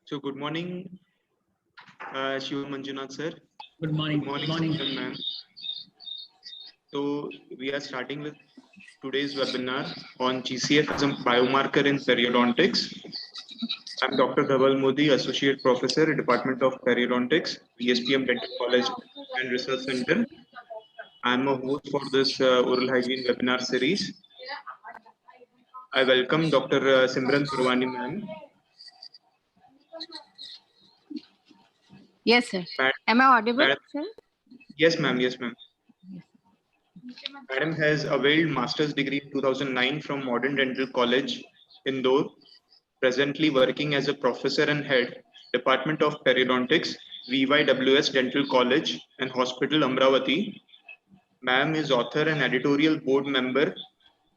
So good morning, Shiva Manjunath sir. Good morning. Good morning, Simran ma'am. So we are starting with today's webinar on GCF as a biomarker in periodontics. I'm Dr. Dhaval Modi, Associate Professor, Department of Periodontics, VSPM Dental College and Research Center. I'm a host for this oral hygiene webinar series. I welcome Dr. Simran Purwani ma'am. Yes, sir. Am I audible, sir? Yes, ma'am. Yes, ma'am. Madam has availed master's degree in 2009 from Modern Dental College, Indore, presently working as a professor and head, Department of Periodontics, VYWS Dental College and Hospital, Amravati. Ma'am is author and editorial board member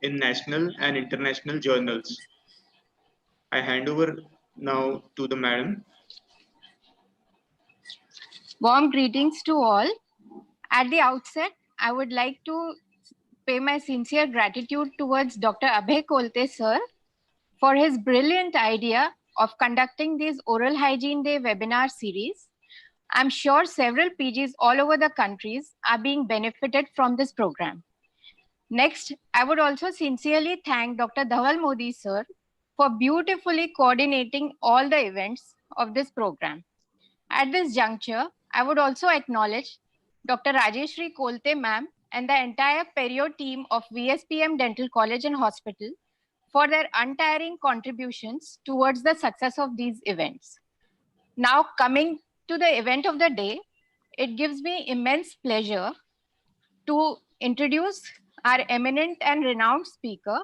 in national and international journals. I hand over now to the madam. Warm greetings to all. At the outset, I would like to pay my sincere gratitude towards Dr. Abhay Kolte sir for his brilliant idea of conducting this Oral Hygiene Day webinar series. I'm sure several PGs all over the countries are being benefited from this program. Next, I would also sincerely thank Dr. Dhaval Modi sir for beautifully coordinating all the events of this program. At this juncture, I would also acknowledge Dr. Rajeshri Kolte ma'am and the entire Perio team of VSPM Dental College and Hospital for their untiring contributions towards the success of these events. Now coming to the event of the day, it gives me immense pleasure to introduce our eminent and renowned speaker,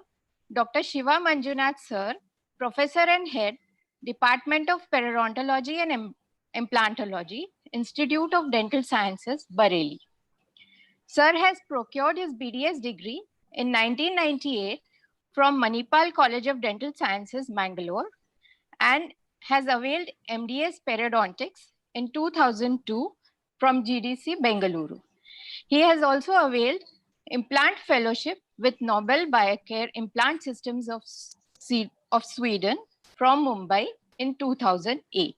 Dr. Shiva Manjunath sir, Professor and Head, Department of Periodontology and Implantology, Institute of Dental Sciences, Bareilly. Sir has procured his BDS degree in 1998 from Manipal College of Dental Sciences, Mangalore, and has availed MDS Periodontics in 2002 from GDC, Bengaluru. He has also availed Implant Fellowship with Nobel Biocare Implant Systems of Sweden from Mumbai in 2008.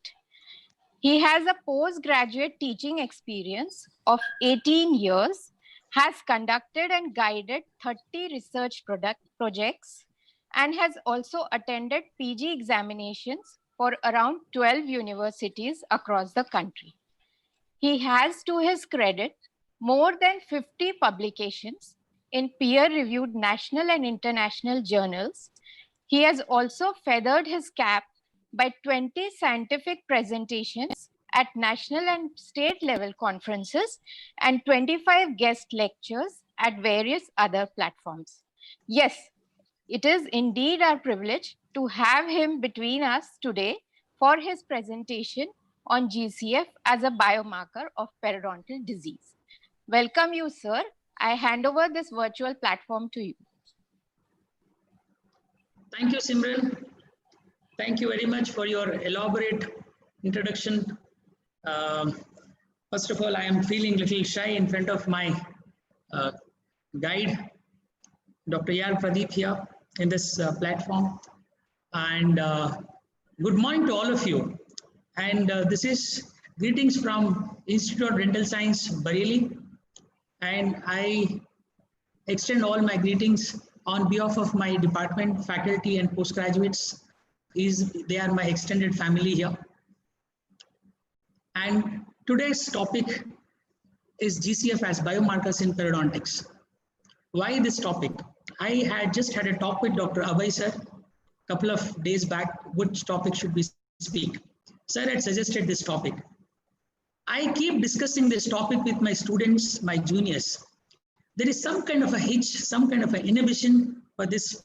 He has a postgraduate teaching experience of 18 years, has conducted and guided 30 research projects, and has also attended PG examinations for around 12 universities across the country. He has, to his credit, more than 50 publications in peer-reviewed national and international journals. He has also feathered his cap by 20 scientific presentations at national and state level conferences and 25 guest lectures at various other platforms. Yes, it is indeed our privilege to have him between us today for his presentation on GCF as a biomarker of periodontal disease. Welcome you, sir. I hand over this virtual platform to you. Thank you, Simran. Thank you very much for your elaborate introduction. First of all, I am feeling a little shy in front of my guide, Dr. Yar Pradeep here in this platform. And good morning to all of you. And this is greetings from Institute of Dental Science, Bareilly. And I extend all my greetings on behalf of my department, faculty, and postgraduates. They are my extended family here. And today's topic is GCF as biomarkers in periodontics. Why this topic? I had just had a talk with Dr. Abhay sir a couple of days back, which topic should we speak. Sir had suggested this topic. I keep discussing this topic with my students, my juniors. There is some kind of a hitch, some kind of an inhibition for this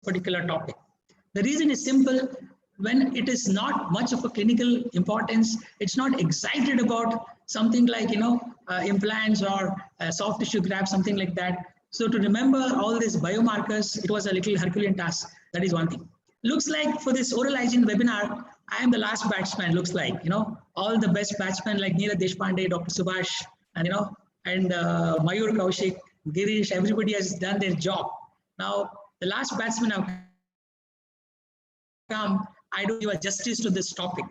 particular topic. The reason is simple. When it is not much of a clinical importance, it's not excited about something like, implants or soft tissue grafts, something like that. So to remember all these biomarkers, it was a little Herculean task. That is one thing. Looks like for this oral hygiene webinar, I am the last batsman, looks like, all the best batsmen like Neeraj Deshpande, Dr. Subhash, and, Mayur Kaushik, Girish, everybody has done their job. Now, the last batsman have come I don't give a justice to this topic.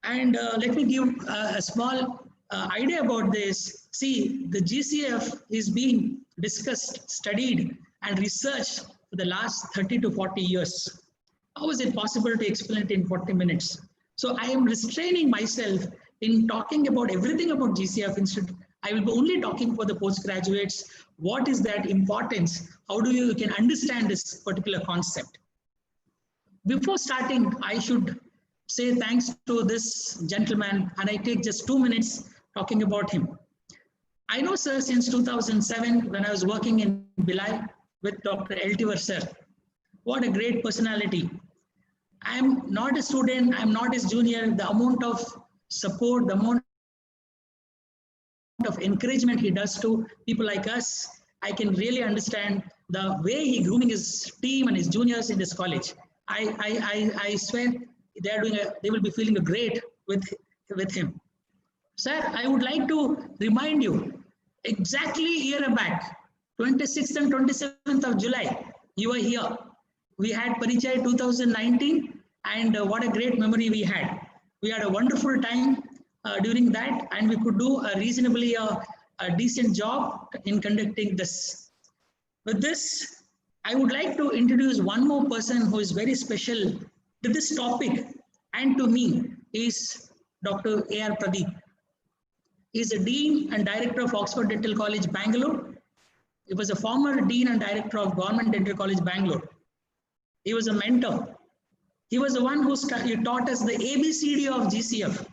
And let me give a small idea about this. See, the GCF is being discussed, studied, and researched for the last 30 to 40 years. How is it possible to explain it in 40 minutes? So I am restraining myself in talking about everything about GCF. Instead, I will be only talking for the postgraduates. What is that importance? How do you can understand this particular concept? Before starting, I should say thanks to this gentleman, and I take just 2 minutes talking about him. I know, sir, since 2007, when I was working in Bhilai with Dr. Eltivar, sir. What a great personality. I'm not a student, I'm not his junior. The amount of support, the amount of encouragement he does to people like us, I can really understand the way he grooming his team and his juniors in this college. I swear they will be feeling great with him. Sir, I would like to remind you, exactly a year back, 26th and 27th of July, you were here. We had Parichai 2019, and what a great memory we had. We had a wonderful time during that, and we could do a reasonably a decent job in conducting this. With this, I would like to introduce one more person who is very special to this topic and to me, is Dr. A.R. Pradeep. He is a Dean and Director of Oxford Dental College, Bangalore. He was a former Dean and Director of Government Dental College, Bangalore. He was a mentor. He was the one who taught us the ABCD of GCF.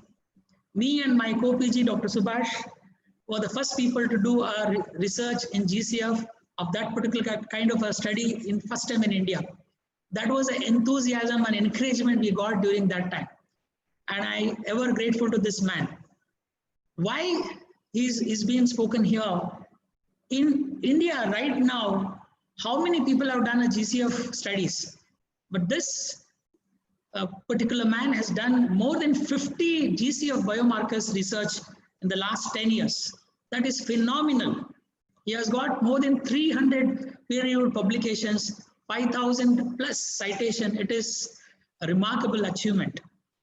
Me and my co-PG, Dr. Subhash, were the first people to do our research in GCF of that particular kind of a study in first time in India. That was an enthusiasm and encouragement we got during that time. And I ever grateful to this man. Why is being spoken here? In India right now, how many people have done a GCF studies? But this particular man has done more than 50 GCF biomarkers research in the last 10 years. That is phenomenal. He has got more than 300 peer-reviewed publications, 5,000 plus citation. It is a remarkable achievement.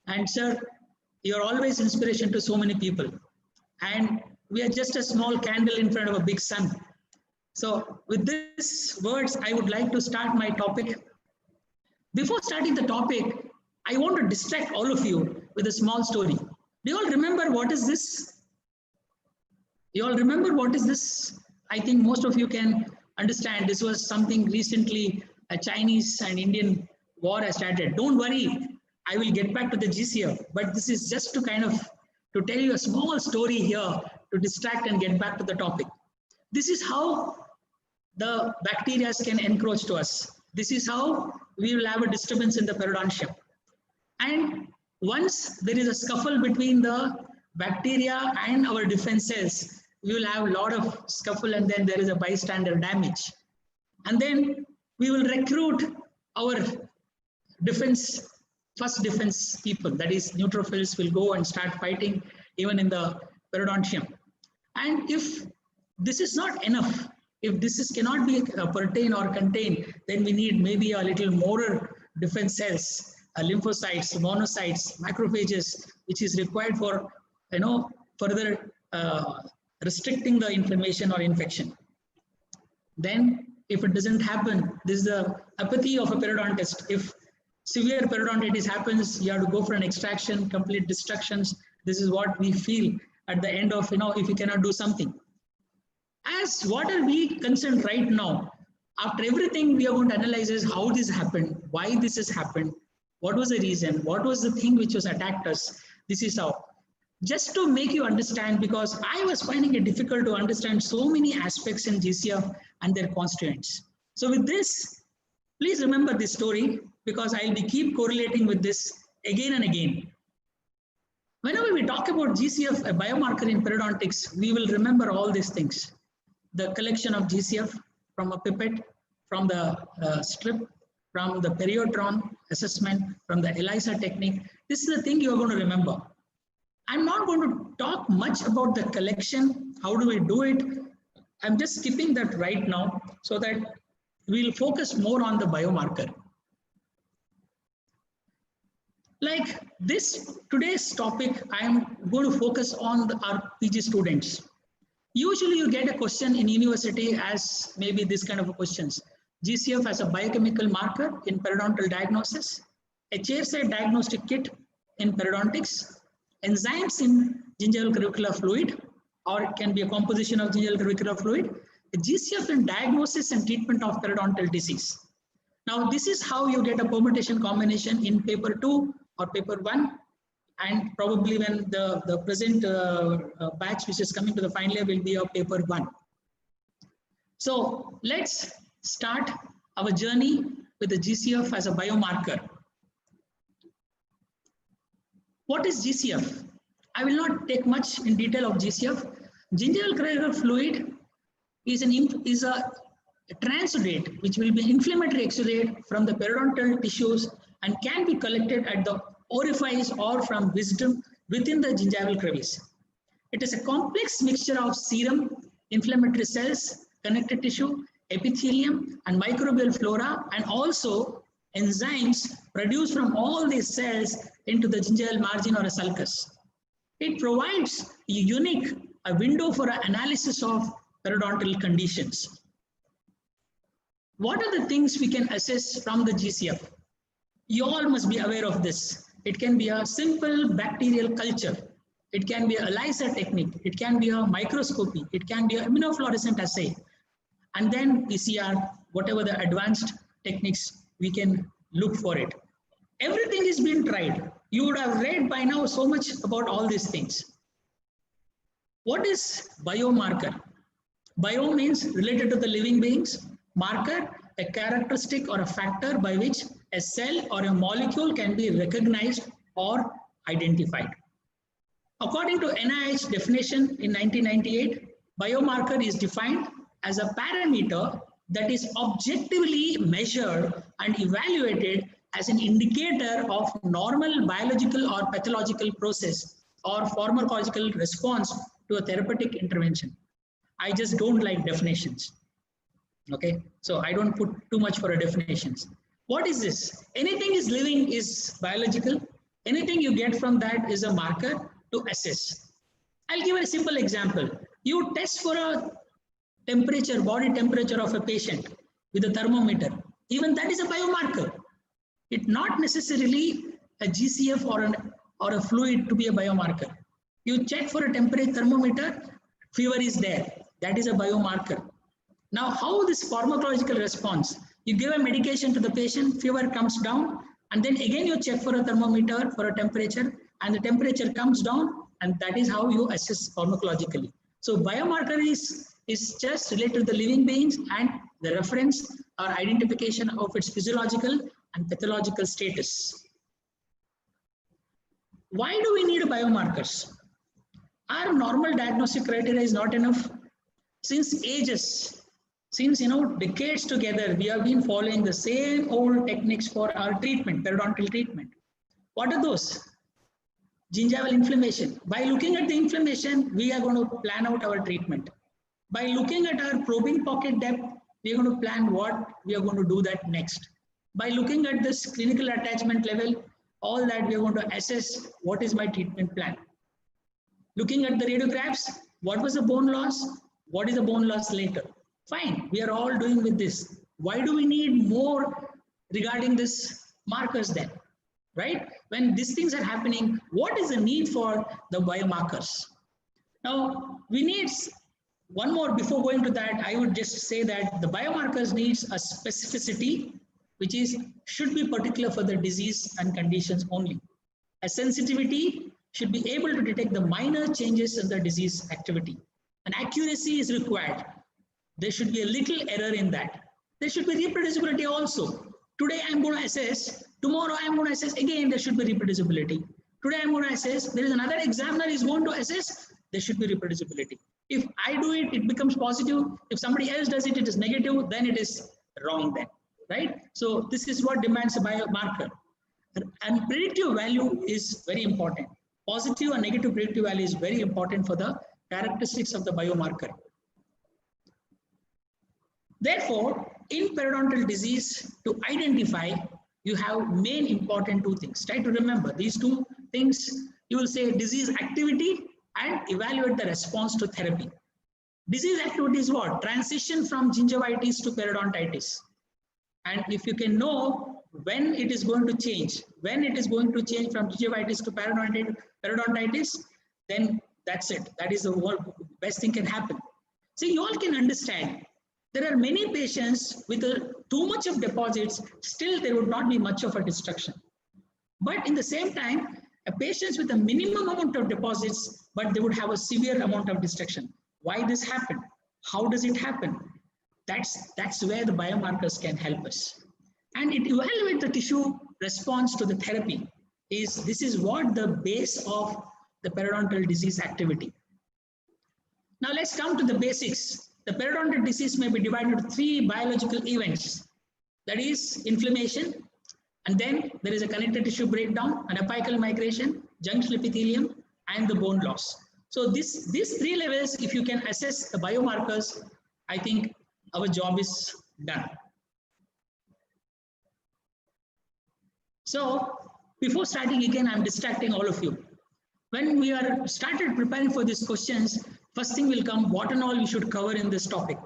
And sir, you are always inspiration to so many people. And we are just a small candle in front of a big sun. So with these words, I would like to start my topic. Before starting the topic, I want to distract all of you with a small story. Do you all remember what is this? You all remember what is this? I think most of you can understand this was something recently a Chinese and Indian war has started. Don't worry, I will get back to the GCF, but this is just to kind of to tell you a small story here to distract and get back to the topic. This is how the bacteria can encroach to us. This is how we will have a disturbance in the periodontium. And once there is a scuffle between the bacteria and our defense cells, we will have a lot of scuffle, and then there is a bystander damage. And then we will recruit our first defense people, that is neutrophils, will go and start fighting even in the periodontium. And if this is not enough, if this cannot be pertain or contain, then we need maybe a little more defense cells, lymphocytes, monocytes, macrophages, which is required for further restricting the inflammation or infection. Then if it doesn't happen, this is the apathy of a periodontist. If severe periodontitis happens, you have to go for an extraction, complete destructions. This is what we feel at the end of, if you cannot do something. As what are we concerned right now? After everything we are going to analyze is how this happened, why this has happened, what was the reason, what was the thing which was attacked us. This is how. Just to make you understand, because I was finding it difficult to understand so many aspects in GCF and their constituents. So with this, please remember this story, because I will be keep correlating with this again and again. Whenever we talk about GCF, a biomarker in periodontics, we will remember all these things. The collection of GCF from a pipette, from the strip, from the periodron assessment, from the ELISA technique. This is the thing you are going to remember. I'm not going to talk much about the collection. How do we do it? I'm just skipping that right now so that we'll focus more on the biomarker. Like this, today's topic, I am going to focus on our PG students. Usually you get a question in university as maybe this kind of a questions. GCF as a biochemical marker in periodontal diagnosis, a chairside diagnostic kit in periodontics, enzymes in gingival curvicular fluid, or it can be a composition of gingival curvicular fluid, a GCF in diagnosis and treatment of periodontal disease. Now, this is how you get a permutation combination in paper 2 or paper 1, and probably when the present batch which is coming to the final year will be a paper 1. So let's start our journey with the GCF as a biomarker. What is GCF? I will not take much in detail of GCF. Gingival curvicular fluid is a transudate, which will be inflammatory exudate from the periodontal tissues and can be collected at the orifice or from wisdom within the gingival crevice. It is a complex mixture of serum, inflammatory cells, connective tissue, epithelium, and microbial flora, and also enzymes produced from all these cells into the gingival margin or a sulcus. It provides a window for an analysis of periodontal conditions. What are the things we can assess from the GCF? You all must be aware of this. It can be a simple bacterial culture. It can be a ELISA technique. It can be a microscopy. It can be an immunofluorescent assay. And then PCR, whatever the advanced techniques we can look for it. Everything is being tried. You would have read by now so much about all these things. What is biomarker? Bio means related to the living beings. Marker, a characteristic or a factor by which a cell or a molecule can be recognized or identified. According to NIH definition in 1998, biomarker is defined as a parameter that is objectively measured and evaluated as an indicator of normal biological or pathological process or pharmacological response to a therapeutic intervention. I just don't like definitions. Okay, so I don't put too much for a definitions. What is this? Anything is living is biological. Anything you get from that is a marker to assess. I'll give a simple example. You test for a temperature, body temperature of a patient with a thermometer. Even that is a biomarker. It's not necessarily a GCF or a fluid to be a biomarker. You check for a temperature thermometer, fever is there. That is a biomarker. Now, how this pharmacological response? You give a medication to the patient, fever comes down, and then again you check for a thermometer for a temperature, and the temperature comes down, and that is how you assess pharmacologically. So biomarker is just related to the living beings and the reference or identification of its physiological and pathological status. Why do we need biomarkers? Our normal diagnostic criteria is not enough. Since ages, since decades together, we have been following the same old techniques for our treatment, periodontal treatment. What are those? Gingival inflammation. By looking at the inflammation, we are going to plan out our treatment. By looking at our probing pocket depth, we are going to plan what we are going to do that next. By looking at this clinical attachment level, all that we are going to assess what is my treatment plan. Looking at the radiographs, what was the bone loss? What is the bone loss later? Fine, we are all doing with this. Why do we need more regarding this markers then? Right? When these things are happening, what is the need for the biomarkers? Now, we need one more. Before going to that, I would just say that the biomarkers needs a specificity, which should be particular for the disease and conditions only. A sensitivity should be able to detect the minor changes in the disease activity. An accuracy is required. There should be a little error in that. There should be reproducibility also. Today I'm going to assess, tomorrow I'm going to assess again, there should be reproducibility. Today I'm going to assess, there is another examiner is going to assess, there should be reproducibility. If I do it, it becomes positive. If somebody else does it, it is negative, then it is wrong then, right? So this is what demands a biomarker. And predictive value is very important. Positive and negative predictive value is very important for the characteristics of the biomarker. Therefore, in periodontal disease, to identify, you have main important two things. Try to remember these two things. You will say disease activity and evaluate the response to therapy. Disease activity is what? Transition from gingivitis to periodontitis. And if you can know when it is going to change, when it is going to change from gingivitis to periodontitis, then that's it. That is the best thing can happen. So you all can understand, there are many patients with too much of deposits, still there would not be much of a destruction. But in the same time, a patients with a minimum amount of deposits, but they would have a severe amount of destruction. Why this happen? How does it happen? That's where the biomarkers can help us. And it evaluate the tissue response to the therapy. This is what the base of the periodontal disease activity. Now let's come to the basics. The periodontal disease may be divided into 3 biological events. That is inflammation, and then there is a connective tissue breakdown, an apical migration, junctional epithelium, and the bone loss. So these 3 levels, if you can assess the biomarkers, I think our job is done. So before starting again, I'm distracting all of you. When we are started preparing for these questions, first thing will come, what and all we should cover in this topic.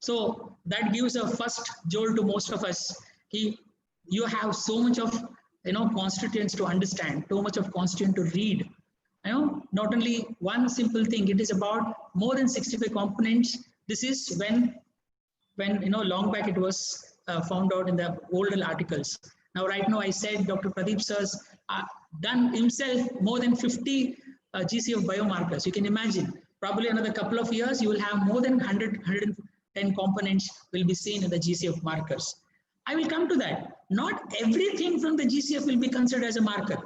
So that gives a first jolt to most of us. You have so much of constituents to understand, so much of constituent to read. Not only one simple thing, it is about more than 65 components. This is when long back it was found out in the older articles. Now right now I said Dr. Pradeep sir's done himself more than 50 GCF biomarkers. You can imagine, probably another couple of years, you will have more than 110 components will be seen in the GCF markers. I will come to that. Not everything from the GCF will be considered as a marker.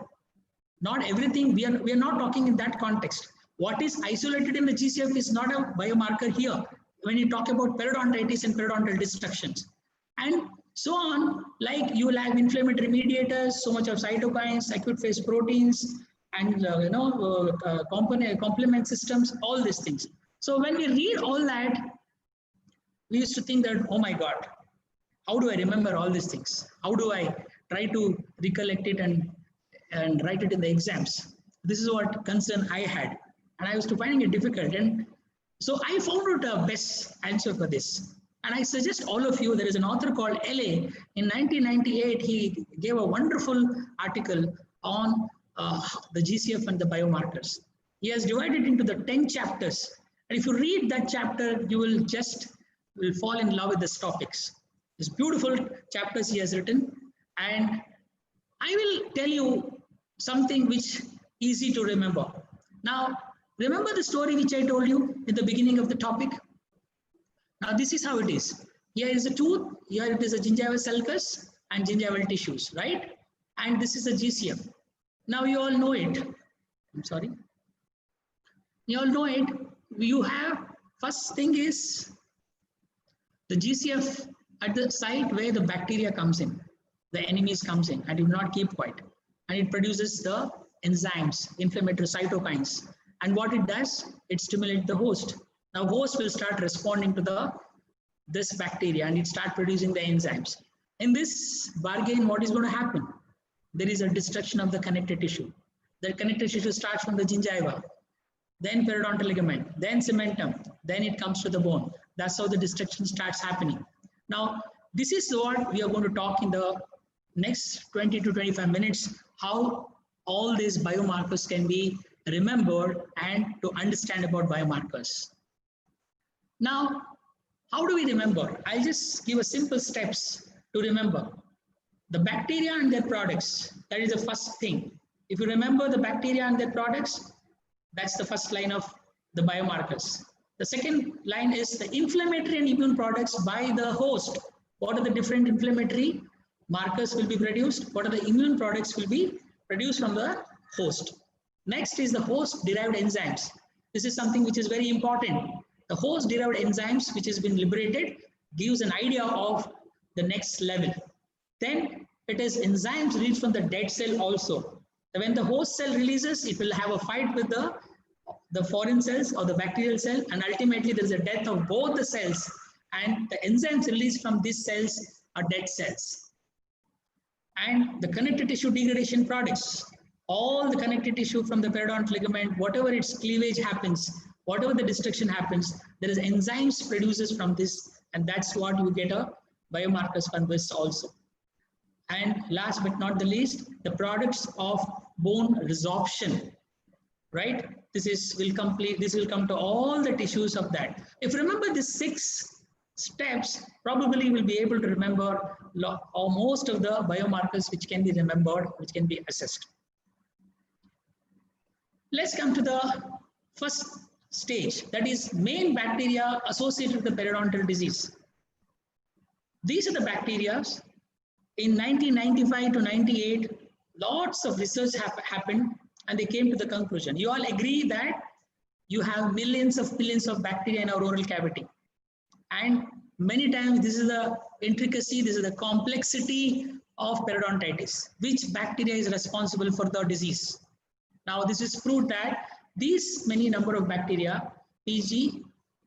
Not everything, we are not talking in that context. What is isolated in the GCF is not a biomarker here when you talk about periodontitis and periodontal destructions. And so on, like you will have inflammatory mediators, so much of cytokines, acute phase proteins, and complement systems, all these things. So when we read all that, we used to think that, oh my God, how do I remember all these things? How do I try to recollect it and write it in the exams? This is what concern I had, and I was finding it difficult. And so I found out a best answer for this. And I suggest all of you, there is an author called L.A. In 1998, he gave a wonderful article on the GCF and the biomarkers. He has divided into the 10 chapters. And if you read that chapter, you will fall in love with these topics. These beautiful chapters he has written. And I will tell you something which is easy to remember. Now, remember the story which I told you in the beginning of the topic? Now, this is how it is. Here is a tooth, here it is a gingival sulcus and gingival tissues, right? And this is a GCF. Now, you all know it. I'm sorry. You all know it. You have, first thing is the GCF at the site where the bacteria comes in, the enemies comes in, and it will not keep quiet. And it produces the enzymes, inflammatory cytokines. And what it does, it stimulates the host. Now host will start responding to this bacteria and it start producing the enzymes. In this bargain, what is going to happen? There is a destruction of the connective tissue. The connective tissue starts from the gingiva, then periodontal ligament, then cementum, then it comes to the bone. That's how the destruction starts happening. Now, this is what we are going to talk in the next 20 to 25 minutes, how all these biomarkers can be remembered and to understand about biomarkers. Now, how do we remember? I'll just give a simple steps to remember. The bacteria and their products, that is the first thing. If you remember the bacteria and their products, that's the first line of the biomarkers. The second line is the inflammatory and immune products by the host. What are the different inflammatory markers will be produced? What are the immune products will be produced from the host? Next is the host-derived enzymes. This is something which is very important. The host-derived enzymes which has been liberated gives an idea of the next level. Then it is enzymes released from the dead cell also. When the host cell releases, it will have a fight with the foreign cells or the bacterial cell, and ultimately there is a death of both the cells, and the enzymes released from these cells are dead cells. And the connective tissue degradation products, all the connective tissue from the periodontal ligament, whatever its cleavage happens, whatever the destruction happens, there is enzymes produces from this, and that's what you get a biomarkers converse also. And last but not the least, the products of bone resorption, right? This will come to all the tissues of that. If you remember the 6 steps, probably you will be able to remember most of the biomarkers which can be remembered, which can be assessed. Let's come to the first stage, that is main bacteria associated with the periodontal disease. These are the bacteria. In 1995 to 98, lots of research happened, and they came to the conclusion. You all agree that you have millions of billions of bacteria in our oral cavity. And many times this is the intricacy, this is the complexity of periodontitis. Which bacteria is responsible for the disease? Now this is proved that these many number of bacteria, PG,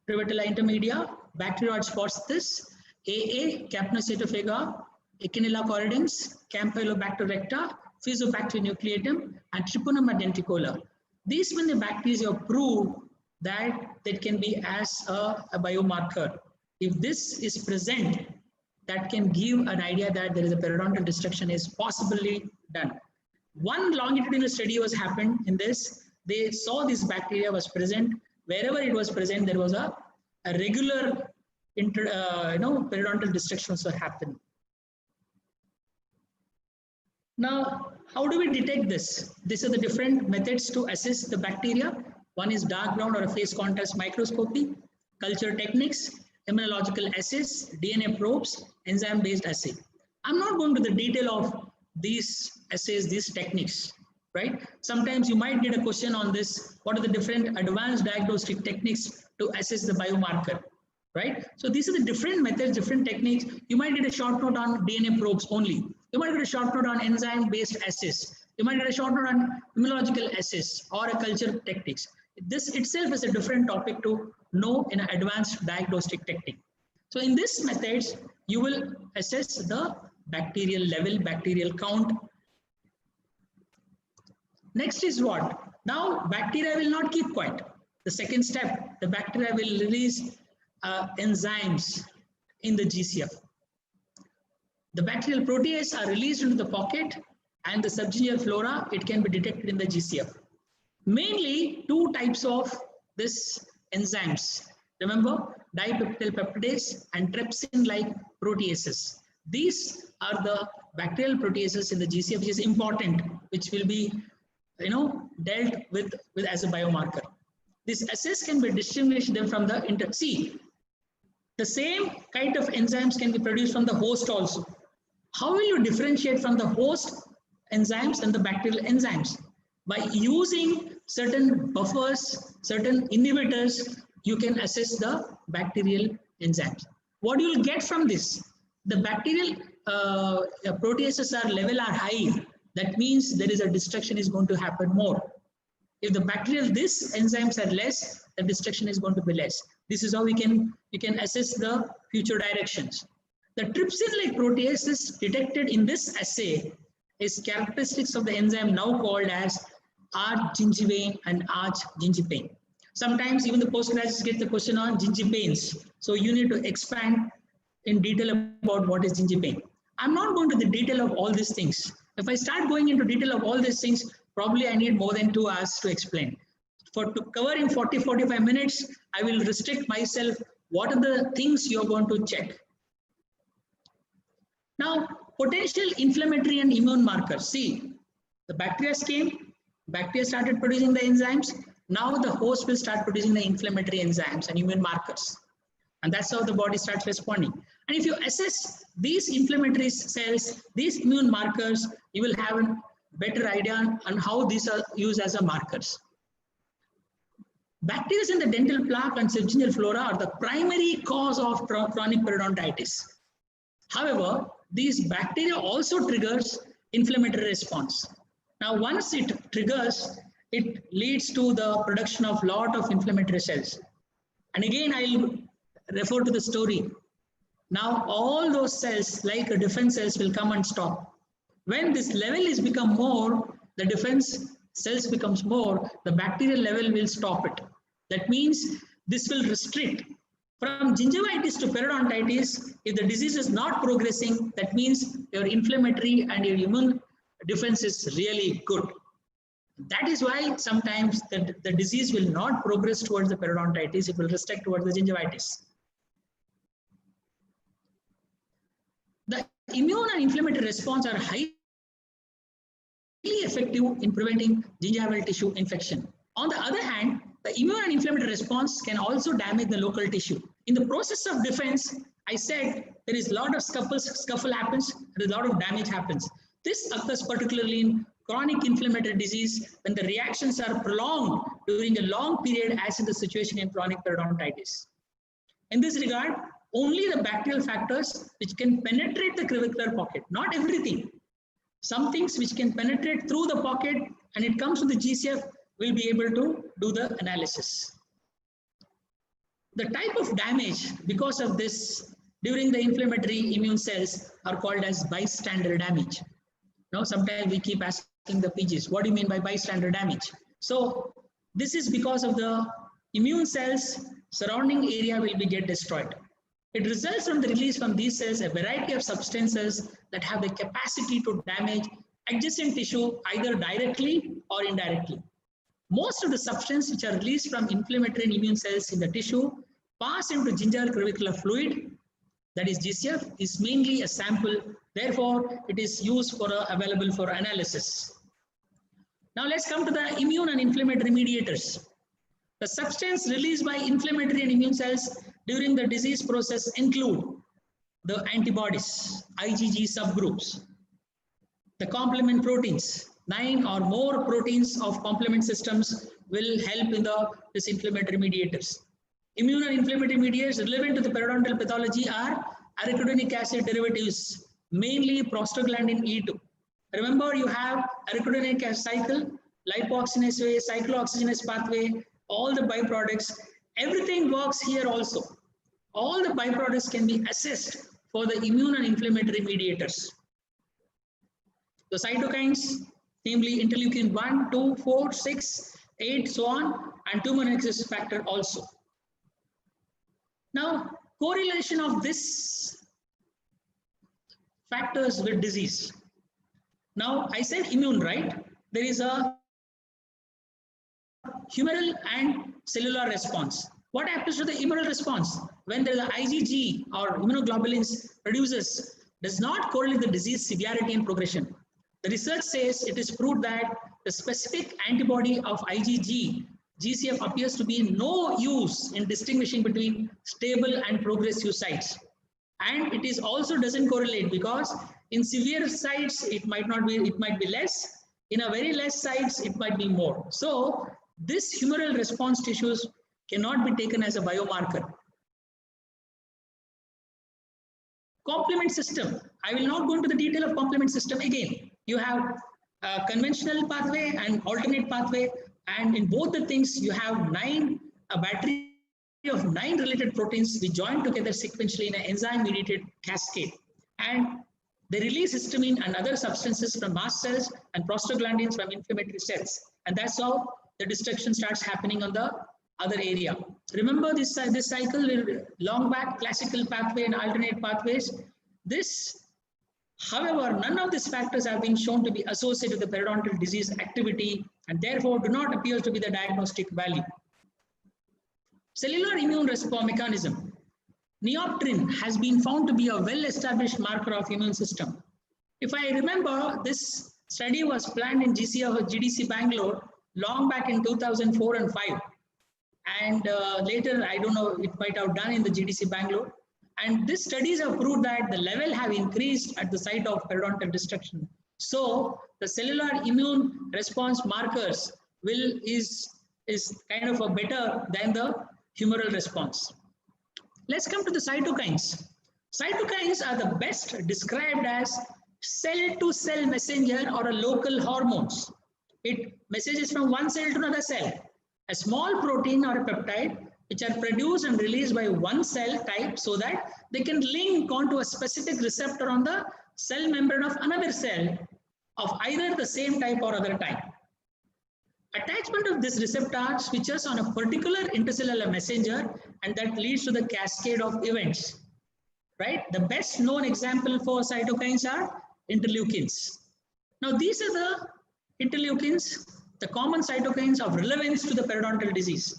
Prevotella intermedia, Bacteroides faucistus, AA, Capnocytophaga, Echinella corridens, Campylobacter recta, Fusobacter nucleatum, and Treponema denticola. These many bacteria prove that that can be as a biomarker. If this is present, that can give an idea that there is a periodontal destruction is possibly done. One longitudinal study was happened in this. They saw this bacteria was present. Wherever it was present, there was a regular periodontal destructions were happening. Now, how do we detect this? These are the different methods to assess the bacteria. One is dark ground or a phase contrast microscopy, culture techniques, immunological assays, DNA probes, enzyme-based assay. I'm not going to the detail of these assays, these techniques, right? Sometimes you might get a question on this. What are the different advanced diagnostic techniques to assess the biomarker, right? So these are the different methods, different techniques. You might get a short note on DNA probes only. You might get a short note on enzyme-based assays. You might get a short note on immunological assays or a culture techniques. This itself is a different topic to know in an advanced diagnostic technique. So in these methods, you will assess the bacterial level, bacterial count. Next is what? Now, bacteria will not keep quiet. The second step, the bacteria will release enzymes in the GCF. The bacterial protease are released into the pocket, and the subgingival flora, it can be detected in the GCF. Mainly 2 types of this enzymes. Remember, dipeptidyl peptidase and trypsin-like proteases. These are the bacterial proteases in the GCF, which is important, which will be dealt with as a biomarker. This assays can be distinguished them from the see. The same kind of enzymes can be produced from the host also. How will you differentiate from the host enzymes and the bacterial enzymes? By using certain buffers, certain inhibitors, you can assess the bacterial enzymes. What you will get from this? The bacterial proteases level are high. That means there is a destruction is going to happen more. If the bacterial enzymes are less, the destruction is going to be less. This is how you can assess the future directions. The trypsin-like proteases detected in this assay is characteristics of the enzyme now called as argingivain and argingipain. Sometimes even the postgraduates get the question on gingipains. So you need to expand in detail about what is gingipain. I'm not going to the detail of all these things. If I start going into detail of all these things, probably I need more than 2 hours to explain. To cover in 40-45 minutes, I will restrict myself. What are the things you're going to check? Now, potential inflammatory and immune markers. See, the bacteria came, bacteria started producing the enzymes. Now the host will start producing the inflammatory enzymes and immune markers. And that's how the body starts responding. And if you assess these inflammatory cells, these immune markers, you will have a better idea on how these are used as a markers. Bacteria in the dental plaque and subgingival flora are the primary cause of chronic periodontitis. However, these bacteria also triggers inflammatory response. Now, once it triggers, it leads to the production of lot of inflammatory cells. And again, I'll refer to the story. Now, all those cells, like defense cells, will come and stop. When this level is become more, the defense cells becomes more, the bacterial level will stop it. That means this will restrict. From gingivitis to periodontitis, if the disease is not progressing, that means your inflammatory and your immune defense is really good. That is why sometimes the disease will not progress towards the periodontitis, it will restrict towards the gingivitis. The immune and inflammatory response are highly effective in preventing gingival tissue infection. On the other hand, the immune and inflammatory response can also damage the local tissue. In the process of defense, I said there is a lot of scuffle happens, and a lot of damage happens. This occurs particularly in chronic inflammatory disease when the reactions are prolonged during a long period, as in the situation in chronic periodontitis. In this regard, only the bacterial factors which can penetrate the clavicular pocket, not everything. Some things which can penetrate through the pocket and it comes to the GCF will be able to do the analysis. The type of damage because of this during the inflammatory immune cells are called as bystander damage. Now, sometimes we keep asking the PGs, what do you mean by bystander damage? So this is because of the immune cells surrounding area will be get destroyed. It results from the release from these cells a variety of substances that have the capacity to damage adjacent tissue either directly or indirectly. Most of the substances which are released from inflammatory and immune cells in the tissue pass into gingival clavicular fluid, that is GCF, is mainly a sample. Therefore, it is used for available for analysis. Now let's come to the immune and inflammatory mediators. The substance released by inflammatory and immune cells during the disease process include the antibodies, IgG subgroups, the complement proteins. 9 or more proteins of complement systems will help in this inflammatory mediators. Immune and inflammatory mediators relevant to the periodontal pathology are arachidonic acid derivatives, mainly prostaglandin E2. Remember, you have arachidonic acid cycle, lipoxygenase way, cyclooxygenase pathway, all the byproducts. Everything works here also. All the byproducts can be assessed for the immune and inflammatory mediators. The cytokines, namely interleukin 1, 2, 4, 6, 8, so on, and tumor necrosis factor also. Now, correlation of this factors with disease. Now, I said immune, right? There is a humoral and cellular response. What happens to the humoral response? When there is an IgG or immunoglobulins produces, does not correlate the disease severity and progression. The research says it is proved that the specific antibody of IgG, GCF, appears to be no use in distinguishing between stable and progressive sites. And it is also doesn't correlate because in severe sites, it might not be, it might be less. In a very less sites, it might be more. So this humoral response tissues cannot be taken as a biomarker. Complement system. I will not go into the detail of complement system again. You have a conventional pathway and alternate pathway, and in both the things you have a battery of 9 related proteins which join together sequentially in an enzyme-mediated cascade, and they release histamine and other substances from mast cells and prostaglandins from inflammatory cells, and that's how the destruction starts happening on the other area. Remember this cycle, long back, classical pathway and alternate pathways. However, none of these factors have been shown to be associated with the periodontal disease activity and therefore do not appear to be the diagnostic value. Cellular immune response mechanism. Neopterin has been found to be a well-established marker of immune system. If I remember, this study was planned in GDC Bangalore long back in 2004 and 5. And later, I don't know, it might have done in the GDC Bangalore. And these studies have proved that the level have increased at the site of periodontal destruction. So the cellular immune response markers is kind of a better than the humoral response. Let's come to the cytokines. Cytokines are the best described as cell-to-cell messenger or a local hormones. It messages from one cell to another cell. A small protein or a peptide which are produced and released by one cell type so that they can link onto a specific receptor on the cell membrane of another cell of either the same type or other type. Attachment of this receptor switches on a particular intercellular messenger, and that leads to the cascade of events. Right? The best known example for cytokines are interleukins. Now, these are the interleukins, the common cytokines of relevance to the periodontal disease.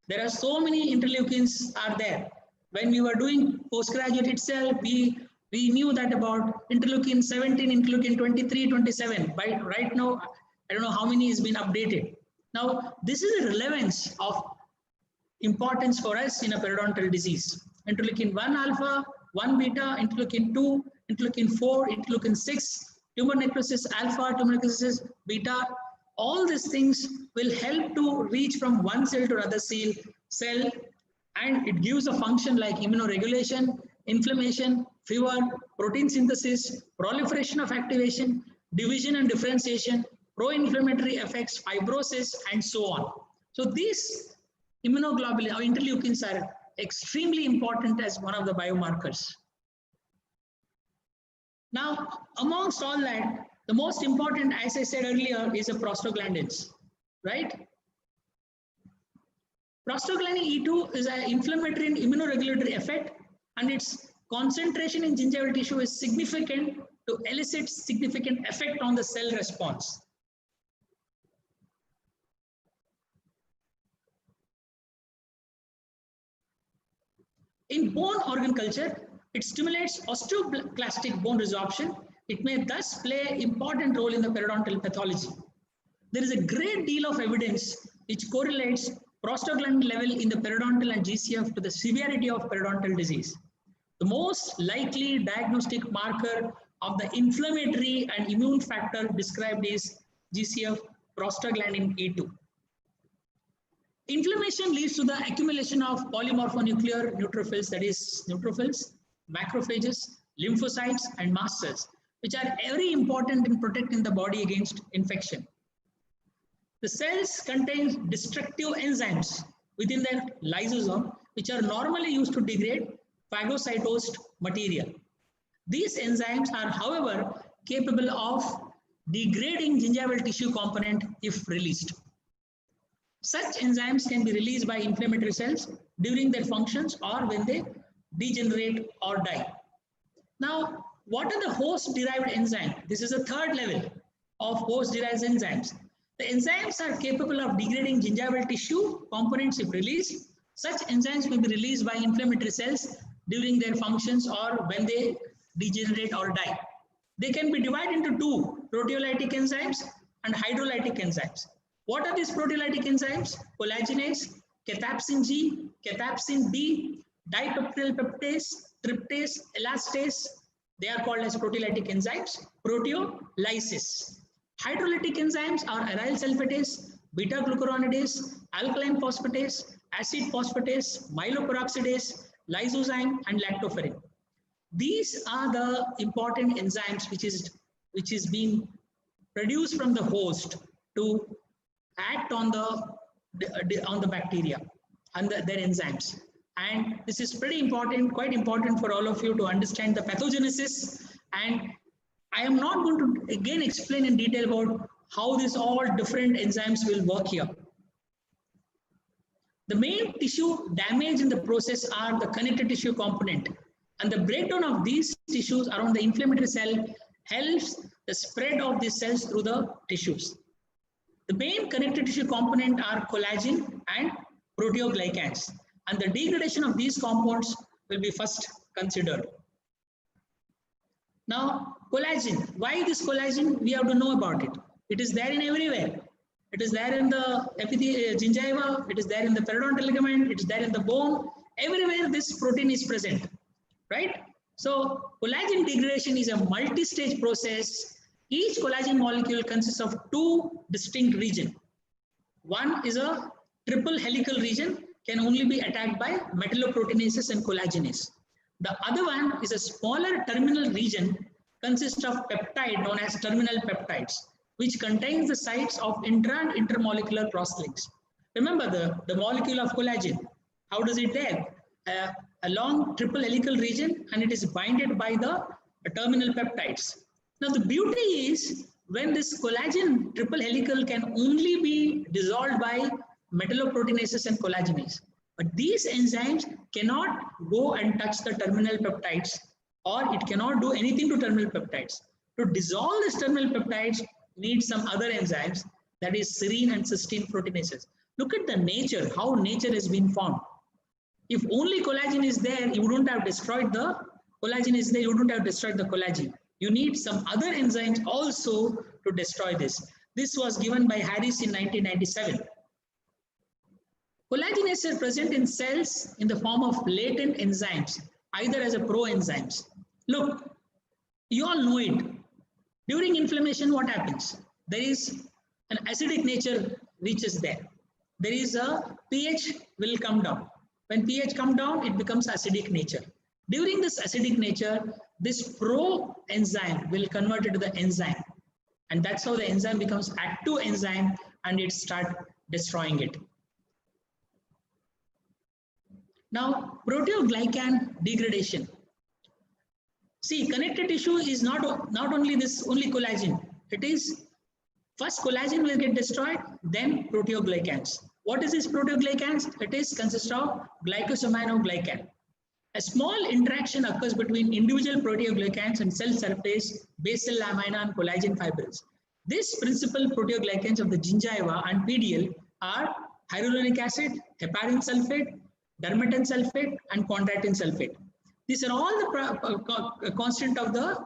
There are so many interleukins are there. When we were doing postgraduate itself, we knew that about interleukin 17, interleukin 23, 27. By right now, I don't know how many has been updated. Now, this is the relevance of importance for us in a periodontal disease. Interleukin 1 alpha, 1 beta, interleukin 2, interleukin 4, interleukin 6, tumor necrosis alpha, tumor necrosis beta. All these things will help to reach from one cell to another cell, and it gives a function like immunoregulation, inflammation, fever, protein synthesis, proliferation of activation, division and differentiation, pro-inflammatory effects, fibrosis, and so on. So these immunoglobulin or interleukins are extremely important as one of the biomarkers. Now, amongst all that, the most important, as I said earlier, is the prostaglandins, right? Prostaglandin E2 is an inflammatory and immunoregulatory effect, and its concentration in gingival tissue is significant to elicit significant effect on the cell response. In bone organ culture, it stimulates osteoclastic bone resorption. It may thus play an important role in the periodontal pathology. There is a great deal of evidence which correlates prostaglandin level in the periodontal and GCF to the severity of periodontal disease. The most likely diagnostic marker of the inflammatory and immune factor described is GCF prostaglandin E2. Inflammation leads to the accumulation of polymorphonuclear neutrophils, that is neutrophils, macrophages, lymphocytes, and mast cells, which are very important in protecting the body against infection. The cells contain destructive enzymes within their lysosome, which are normally used to degrade phagocytosed material. These enzymes are, however, capable of degrading gingival tissue component if released. Such enzymes can be released by inflammatory cells during their functions or when they degenerate or die. Now, what are the host-derived enzymes? This is a third level of host-derived enzymes. The enzymes are capable of degrading gingival tissue components if released. Such enzymes may be released by inflammatory cells during their functions or when they degenerate or die. They can be divided into two, proteolytic enzymes and hydrolytic enzymes. What are these proteolytic enzymes? Collagenase, cathepsin G, cathepsin D, dipeptidyl peptidase, tryptase, elastase. They are called as proteolytic enzymes. Proteolysis. Hydrolytic enzymes are aryl sulfatase, beta-glucuronidase, alkaline phosphatase, acid phosphatase, myeloperoxidase, lysozyme, and lactoferrin. These are the important enzymes which is being produced from the host to act on the bacteria and their enzymes. And this is pretty important, quite important for all of you to understand the pathogenesis. And I am not going to again explain in detail about how these all different enzymes will work here. The main tissue damage in the process are the connective tissue component, and the breakdown of these tissues around the inflammatory cell helps the spread of these cells through the tissues. The main connective tissue component are collagen and proteoglycans, and the degradation of these compounds will be first considered. Now, collagen. Why this collagen? We have to know about it. It is there in everywhere. It is there in the gingiva, it is there in the periodontal ligament, it is there in the bone. Everywhere this protein is present, right? So, collagen degradation is a multi-stage process. Each collagen molecule consists of two distinct regions. One is a triple helical region, can only be attacked by metalloproteinases and collagenase. The other one is a smaller terminal region, consists of peptide known as terminal peptides, which contains the sites of intra and intermolecular crosslinks. Remember the molecule of collagen. How does it there? A long triple helical region, and it is binded by the terminal peptides. Now the beauty is when this collagen triple helical can only be dissolved by metalloproteinases and collagenase. But these enzymes cannot go and touch the terminal peptides, or it cannot do anything to terminal peptides. To dissolve these terminal peptides, need some other enzymes, that is serine and cysteine proteinases. Look at the nature, how nature has been formed. If only collagen is there, you wouldn't have destroyed the collagen is there, you wouldn't have destroyed the collagen. You need some other enzymes also to destroy this. This was given by Harris in 1997. Collagenase are present in cells in the form of latent enzymes, either as a proenzymes. Look, you all know it. During inflammation, what happens? There is an acidic nature reaches there. There is a pH will come down. When pH comes down, it becomes acidic nature. During this acidic nature, this proenzyme will convert it to the enzyme. And that's how the enzyme becomes active enzyme and it starts destroying it. Now, proteoglycan degradation. See, connective tissue is not only collagen. It is first collagen will get destroyed, then proteoglycans. What is this proteoglycans? It consists of glycosaminoglycan. A small interaction occurs between individual proteoglycans and cell surface, basal lamina and collagen fibrils. These principal proteoglycans of the gingiva and PDL are hyaluronic acid, heparin sulfate, dermatan sulfate, and chondroitin sulfate. These are all the constant of the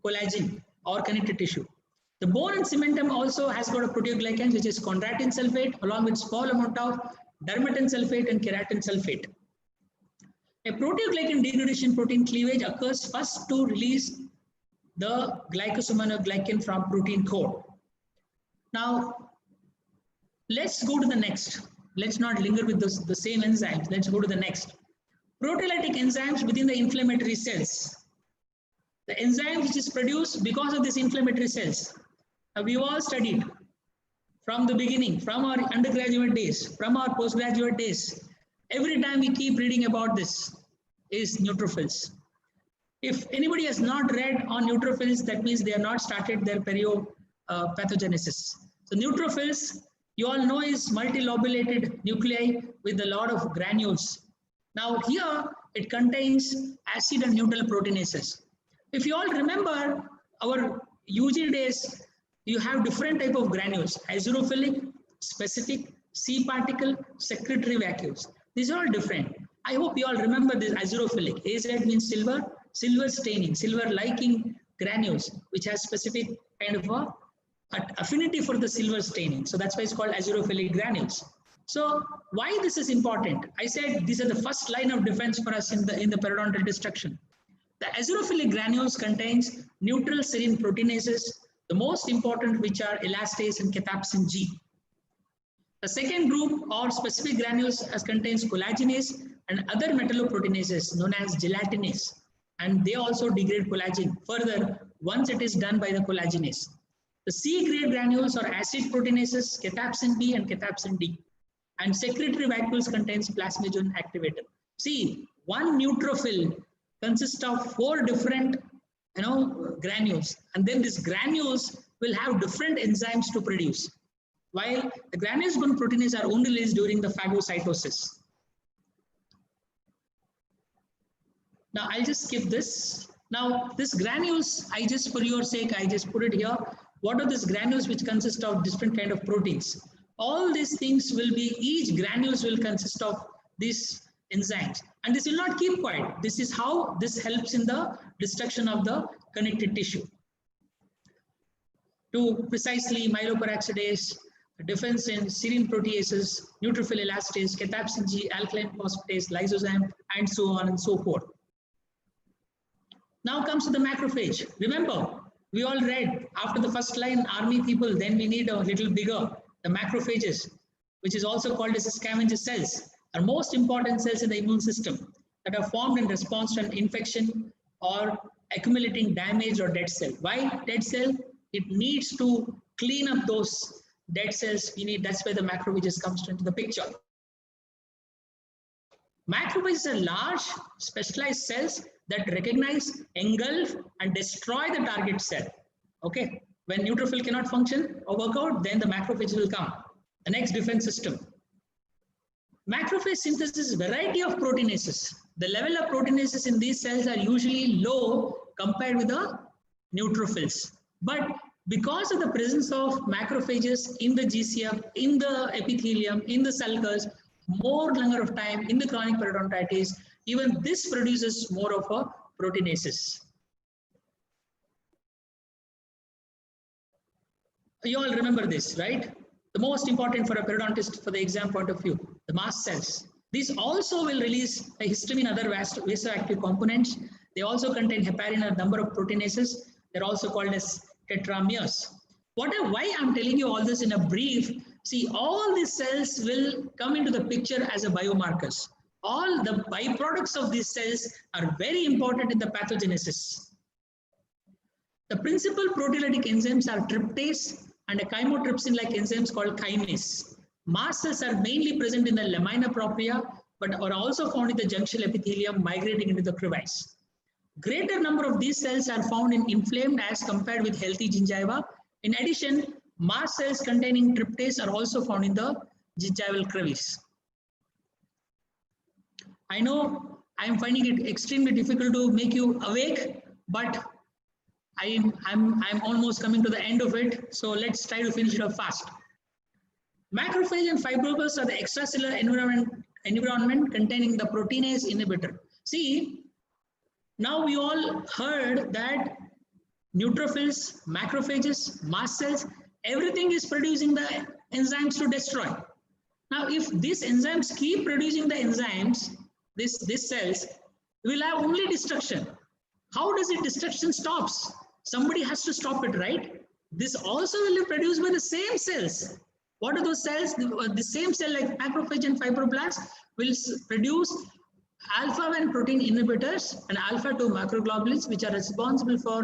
collagen or connective tissue. The bone and cementum also has got a proteoglycan, which is chondroitin sulfate, along with small amount of dermatan sulfate and keratin sulfate. A proteoglycan degradation protein cleavage occurs first to release the glycosaminoglycan from protein core. Now, let's go to the next. Let's not linger with the same enzymes. Let's go to the next. Proteolytic enzymes within the inflammatory cells. The enzyme which is produced because of these inflammatory cells. We all studied from the beginning, from our undergraduate days, from our postgraduate days. Every time we keep reading about this is neutrophils. If anybody has not read on neutrophils, that means they have not started their pathogenesis. So neutrophils, you all know, is multilobulated nuclei with a lot of granules. Now here it contains acid and neutral proteinases. If you all remember our UG days, you have different type of granules: azurophilic, specific, C particle, secretory vacuoles. These are all different. I hope you all remember this azurophilic. AZ means silver, silver staining, silver liking granules, which has specific kind of a affinity for the silver staining. So that's why it's called azurophilic granules. So why this is important? I said these are the first line of defense for us in the periodontal destruction. The azurophilic granules contains neutral serine proteinases, the most important which are elastase and cathepsin G. The second group or specific granules contains collagenase and other metalloproteinases known as gelatinase, and they also degrade collagen further once it is done by the collagenase. The C grade granules are acid proteinases, cathepsin B and cathepsin D, and secretory vacuoles contains plasminogen activator. See, one neutrophil consists of 4 different granules, and then these granules will have different enzymes to produce, while the granules-bound proteinases are only released during the phagocytosis. Now I'll just skip this. Now this granules, I just for your sake, I just put it here. What are these granules which consist of different kind of proteins? All these things will be, each granules will consist of these enzymes, and this will not keep quiet. This is how this helps in the destruction of the connective tissue. To precisely myeloperoxidase, defensin, serine proteases, neutrophil elastase, cathepsin G, alkaline phosphatase, lysozyme, and so on and so forth. Now comes to the macrophage. Remember, we all read after the first line, army people, then we need a little bigger. The macrophages, which is also called as scavenger cells, are most important cells in the immune system that are formed in response to an infection or accumulating damage or dead cell. Why dead cell? It needs to clean up those dead cells. That's where the macrophages comes into the picture. Macrophages are large specialized cells that recognize, engulf, and destroy the target cell. Okay, When neutrophil cannot function or work out, then the macrophage will come, the next defense system. Macrophage synthesis variety of proteinases. The level of proteinases in these cells are usually low compared with the neutrophils. But because of the presence of macrophages in the GCF, in the epithelium, in the sulcus, more longer of time in the chronic periodontitis, even this produces more of a proteinases. You all remember this, right? The most important for a periodontist for the exam point of view, the mast cells. These also will release a histamine, other vasoactive components. They also contain heparin, a number of proteinases. They're also called as tetrameres. Why I'm telling you all this in a brief, see, all these cells will come into the picture as a biomarkers. All the byproducts of these cells are very important in the pathogenesis. The principal proteolytic enzymes are tryptase and a chymotrypsin-like enzymes called kinase. Mast cells are mainly present in the lamina propria, but are also found in the junctional epithelium migrating into the crevice. Greater number of these cells are found in inflamed as compared with healthy gingiva. In addition, mast cells containing tryptase are also found in the gingival crevice. I know I am finding it extremely difficult to make you awake, but I'm almost coming to the end of it. So let's try to finish it up fast. Macrophage and fibroblasts are the extracellular environment containing the proteinase inhibitor. See, now we all heard that neutrophils, macrophages, mast cells, everything is producing the enzymes to destroy. Now, if these enzymes keep producing the enzymes, these cells will have only destruction. How does it destruction stops? Somebody has to stop it, right? This also will be produced by the same cells. What are those cells? The same cell like macrophage and fibroblasts will produce alpha-1 protein inhibitors and alpha-2 macroglobulins, which are responsible for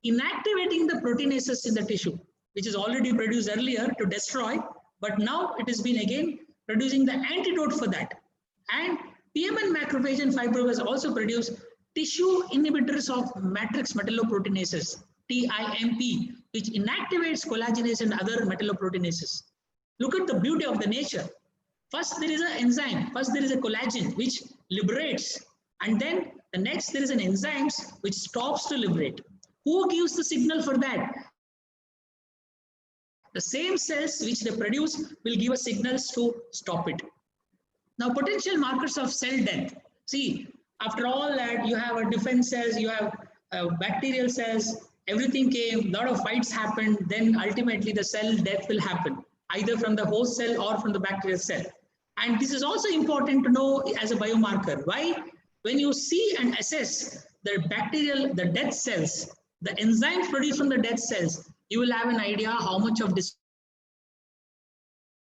inactivating the proteinases in the tissue, which is already produced earlier to destroy, but now it has been again producing the antidote for that. And PMN macrophage and fibroblasts also produce tissue inhibitors of matrix metalloproteinases, TIMP, which inactivates collagenase and other metalloproteinases. Look at the beauty of the nature. First, there is an enzyme. First, there is a collagen which liberates. And then the next, there is an enzyme which stops to liberate. Who gives the signal for that? The same cells which they produce will give us signals to stop it. Now, potential markers of cell death. See, after all that, you have a defense cells, you have bacterial cells, everything came, a lot of fights happened, then ultimately the cell death will happen, either from the host cell or from the bacterial cell. And this is also important to know as a biomarker. Why? When you see and assess the dead cells, the enzymes produced from the dead cells, you will have an idea how much of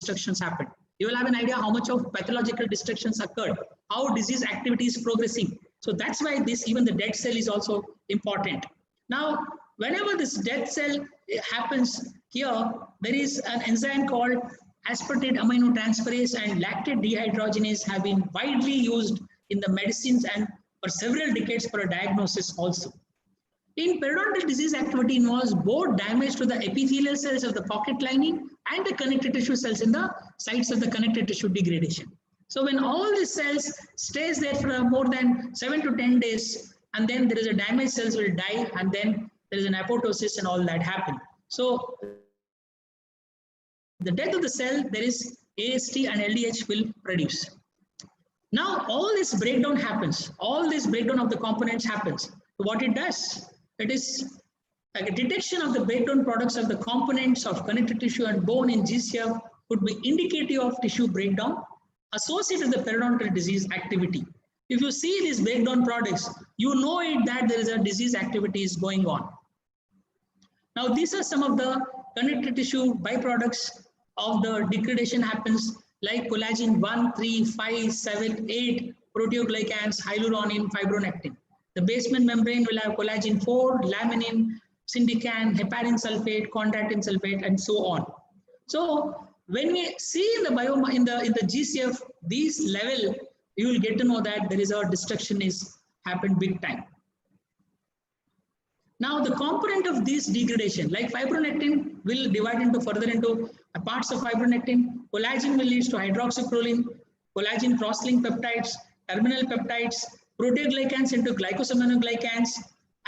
destructions happened. You will have an idea how much of pathological destructions occurred, how disease activity is progressing. So that's why even the dead cell is also important. Now, whenever this dead cell happens here, there is an enzyme called aspartate aminotransferase and lactate dehydrogenase have been widely used in the medicines and for several decades for a diagnosis also. In periodontal disease, activity involves both damage to the epithelial cells of the pocket lining and the connective tissue cells in the sites of the connective tissue degradation. So when all these cells stays there for more than 7 to 10 days, and then there is a damaged cells will die, and then there is an apoptosis and all that happen. So the death of the cell, there is AST and LDH will produce. Now all this breakdown happens. All this breakdown of the components happens. What it does, it is like a detection of the breakdown products of the components of connective tissue and bone in GCF could be indicative of tissue breakdown associated with the periodontal disease activity. If you see these breakdown products, you know that there is a disease activity is going on. Now these are some of the connective tissue byproducts of the degradation happens, like collagen 1, 3, 5, 7, 8, proteoglycans, hyaluronin, fibronectin. The basement membrane will have collagen 4, laminin, syndecan, heparin sulfate, chondroitin sulfate, and so on. So when we see in the GCF these level, you will get to know that there is a destruction is happened big time. Now the component of this degradation, like fibronectin will divide into further into parts of fibronectin, collagen will lead to hydroxyproline, collagen cross-link peptides, terminal peptides, proteoglycans into glycosaminoglycans,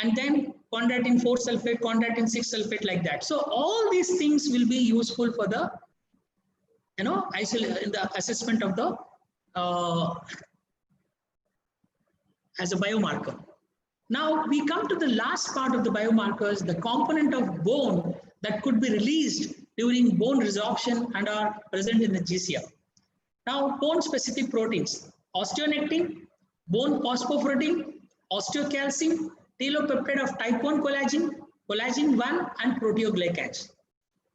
and then chondroitin 4 sulfate, chondroitin 6 sulfate, like that. So all these things will be useful for the, in the assessment of the as a biomarker. Now we come to the last part of the biomarkers, the component of bone that could be released during bone resorption and are present in the GCF. Now bone specific proteins, osteonectin, bone phosphoprotein, osteocalcin, telopeptide of type 1 collagen, collagen 1 and proteoglycans.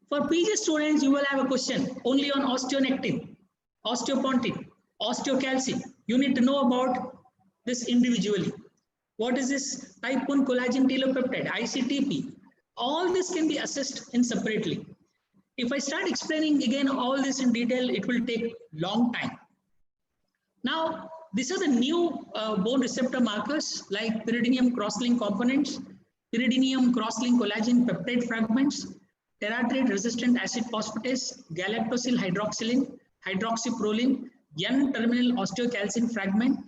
For PG students, you will have a question only on osteonectin, osteopontin, osteocalcin. You need to know about this individually. What is this type 1 collagen telopeptide, ICTP? All this can be assessed in separately. If I start explaining again all this in detail, it will take long time. Now, these are the new bone receptor markers like pyridinium crosslink components, pyridinium crosslink collagen peptide fragments, terratrate resistant acid phosphatase, galactosyl hydroxylin, hydroxyproline, N-terminal osteocalcin fragment,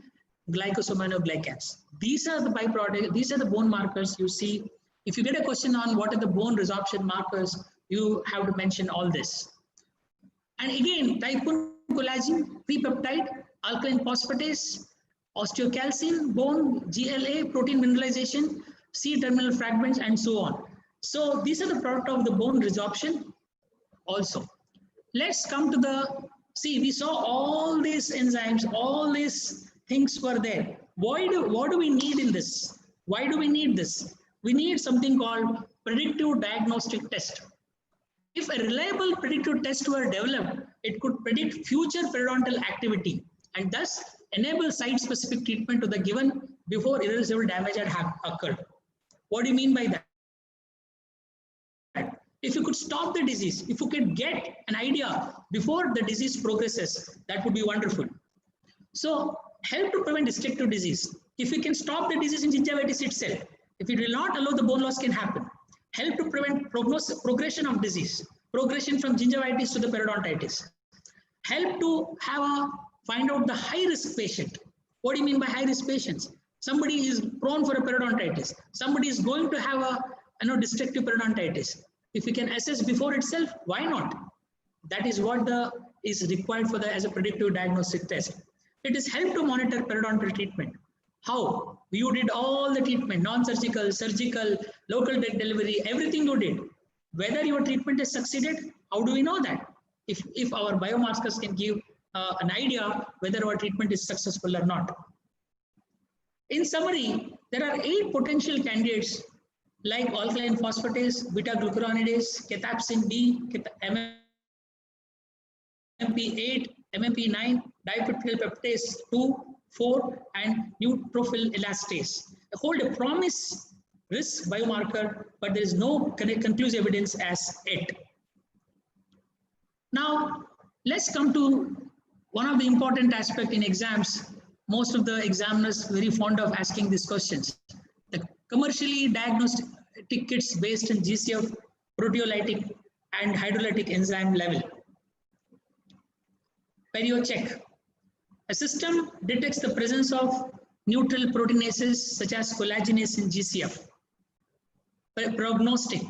glycosaminoglycans. These are the byproducts, these are the bone markers you see. If you get a question on what are the bone resorption markers, you have to mention all this. And again, type 1 collagen, pre-peptide, alkaline phosphatase, osteocalcin, bone, GLA, protein mineralization, C-terminal fragments, and so on. So these are the product of the bone resorption also. Let's come to the, see, we saw all these enzymes, all these things were there. What do we need in this? Why do we need this? We need something called predictive diagnostic test. If a reliable predictive test were developed, it could predict future periodontal activity and thus enable site-specific treatment to the given before irreversible damage had occurred. What do you mean by that? If you could stop the disease, if you could get an idea before the disease progresses, that would be wonderful. So help to prevent destructive disease. If we can stop the disease in gingivitis itself, if it will not allow the bone loss can happen. Help to prevent progression of disease, progression from gingivitis to the periodontitis. Help to find out the high-risk patient. What do you mean by high-risk patients? Somebody is prone for a periodontitis. Somebody is going to have a destructive periodontitis. If we can assess before itself, why not? That is what is required for as a predictive diagnostic test. It is help to monitor periodontal treatment. How? You did all the treatment, non-surgical, surgical, local delivery, everything you did. Whether your treatment has succeeded, how do we know that? If our biomarkers can give an idea whether our treatment is successful or not. In summary, there are 8 potential candidates like alkaline phosphatase, beta-glucuronidase, cathepsin D, MMP8, MMP9, dipeptidyl peptidase 2, 4, and neutrophil elastase. They hold a promise risk biomarker, but there is no conclusive evidence as yet. Now, let's come to one of the important aspects in exams. Most of the examiners very fond of asking these questions. The commercially diagnostic kits based on GCF, proteolytic, and hydrolytic enzyme level. PerioCheck. A system detects the presence of neutral proteinases such as collagenase in GCF. Prognostic.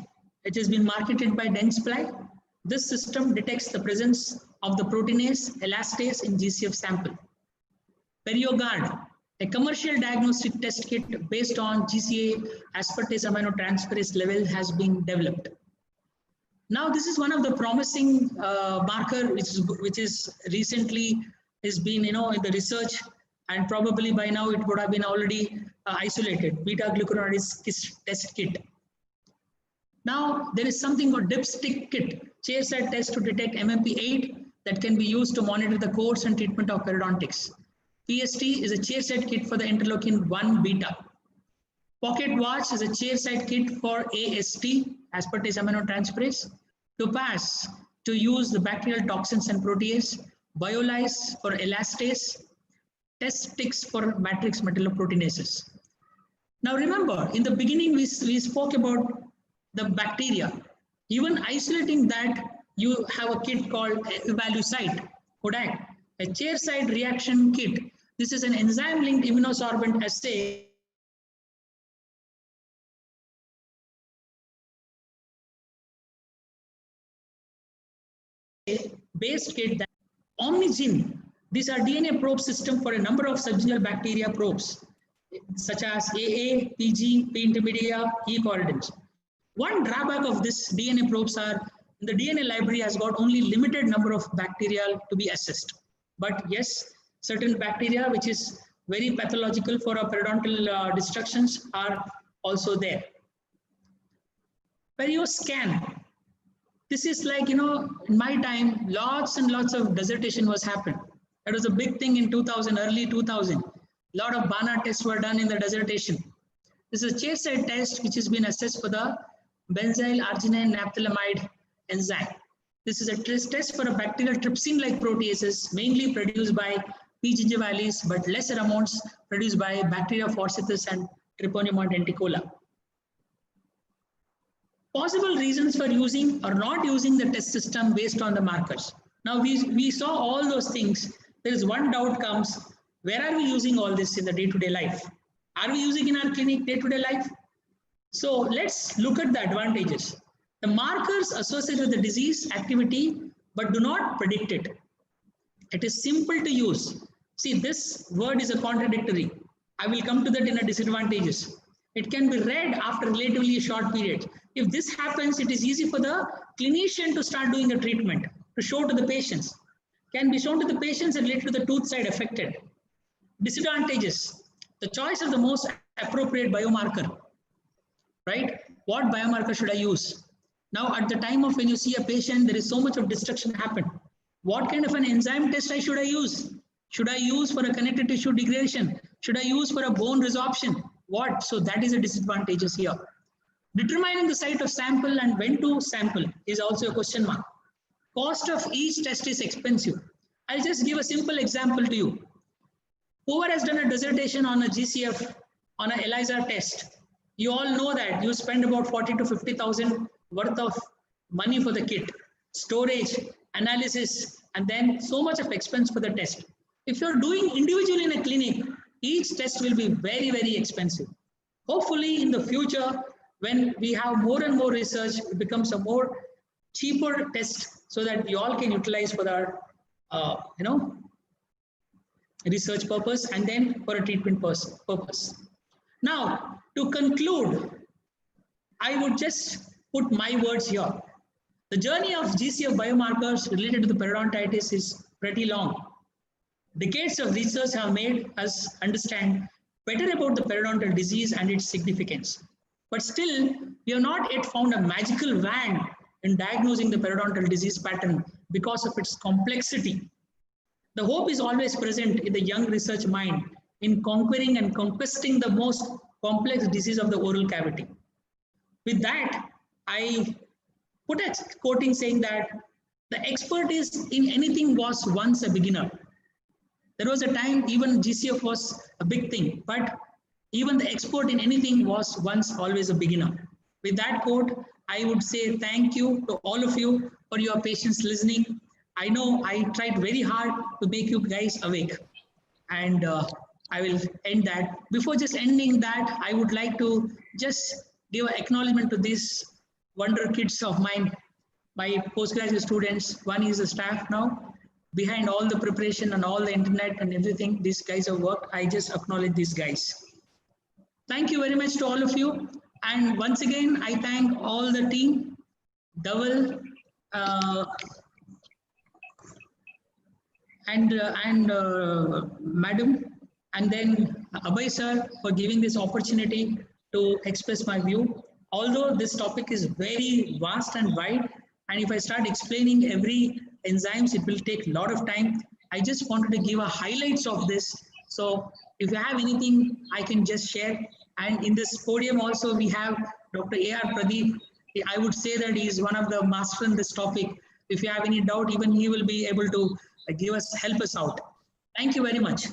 It has been marketed by Dentsply. This system detects the presence of the proteinase elastase in GCF sample. PerioGuard. A commercial diagnostic test kit based on GCA aspartate aminotransferase level has been developed. Now, this is one of the promising marker which is recently has been in the research, and probably by now it would have been already isolated. Beta-glucuronidase test kit. Now there is something called dipstick kit, chairside test to detect MMP8 that can be used to monitor the course and treatment of periodontics. PST is a chairside kit for the interleukin 1 beta. Pocket watch is a chairside kit for AST, aspartate aminotransferase. Topaz to use the bacterial toxins and protease. Biolyse for elastase. Test sticks for matrix metalloproteinases. Now remember, in the beginning, we spoke about the bacteria. Even isolating that, you have a kit called Evalucide, Kodak, a chair-side reaction kit. This is an enzyme-linked immunosorbent assay based kit that Omnigene. These are DNA probe system for a number of subgenal bacteria probes, such as AA, PG, P. intermedia, E. cordans. One drawback of this DNA probes are the DNA library has got only limited number of bacteria to be assessed. But yes, certain bacteria which is very pathological for our periodontal destructions are also there. Perioscan. This is like, in my time, lots and lots of dissertation was happened. That was a big thing in 2000, early 2000. A lot of BANA tests were done in the dissertation. This is a chair-side test which has been assessed for the benzyl arginine naphthalamide enzyme. This is a test for a bacterial trypsin-like proteases, mainly produced by P. gingivalis, but lesser amounts produced by Bacteria forsythis and Treponema denticola. Possible reasons for using or not using the test system based on the markers. Now we saw all those things. There is one doubt comes, where are we using all this in the day-to-day life? Are we using in our clinic day-to-day life? So let's look at the advantages. The markers associated with the disease activity, but do not predict it. It is simple to use. See, this word is a contradictory. I will come to that in a disadvantages. It can be read after relatively short period. If this happens, it is easy for the clinician to start doing the treatment, to show to the patients. Can be shown to the patients and related to the tooth side affected. Disadvantages. The choice of the most appropriate biomarker, right? What biomarker should I use? Now, at the time of when you see a patient, there is so much of destruction happen. What kind of an enzyme test should I use? Should I use for a connective tissue degradation? Should I use for a bone resorption? What? So that is a disadvantages here. Determining the site of sample and when to sample is also a question mark. Cost of each test is expensive. I'll just give a simple example to you. Whoever has done a dissertation on a GCF, on an ELISA test, you all know that you spend about 40 to 50,000 worth of money for the kit, storage, analysis, and then so much of expense for the test. If you're doing individually in a clinic, each test will be very, very expensive. Hopefully in the future, when we have more and more research, it becomes a more cheaper test so that we all can utilize for our, research purpose and then for a treatment purpose. Now, to conclude, I would just put my words here. The journey of GCF biomarkers related to the periodontitis is pretty long. Decades of research have made us understand better about the periodontal disease and its significance. But still, we have not yet found a magical wand in diagnosing the periodontal disease pattern because of its complexity. The hope is always present in the young research mind in conquering and conquesting the most complex disease of the oral cavity. With that, I put a quoting saying that the expertise in anything was once a beginner. There was a time even GCF was a big thing, but even the expert in anything was once always a beginner. With that quote, I would say thank you to all of you for your patience listening. I know I tried very hard to make you guys awake, and I will end that. Before just ending that, I would like to just give an acknowledgement to these wonder kids of mine, my postgraduate students. One is the staff now. Behind all the preparation and all the internet and everything, these guys have worked. I just acknowledge these guys. Thank you very much to all of you. And once again, I thank all the team, Dhaval, and Madam, and then Abhay sir for giving this opportunity to express my view. Although this topic is very vast and wide, and if I start explaining every enzymes, it will take a lot of time. I just wanted to give a highlights of this. So if you have anything, I can just share. And in this podium also, we have Dr. A.R. Pradeep. I would say that he is one of the masters in this topic. If you have any doubt, even he will be able to help us out. Thank you very much.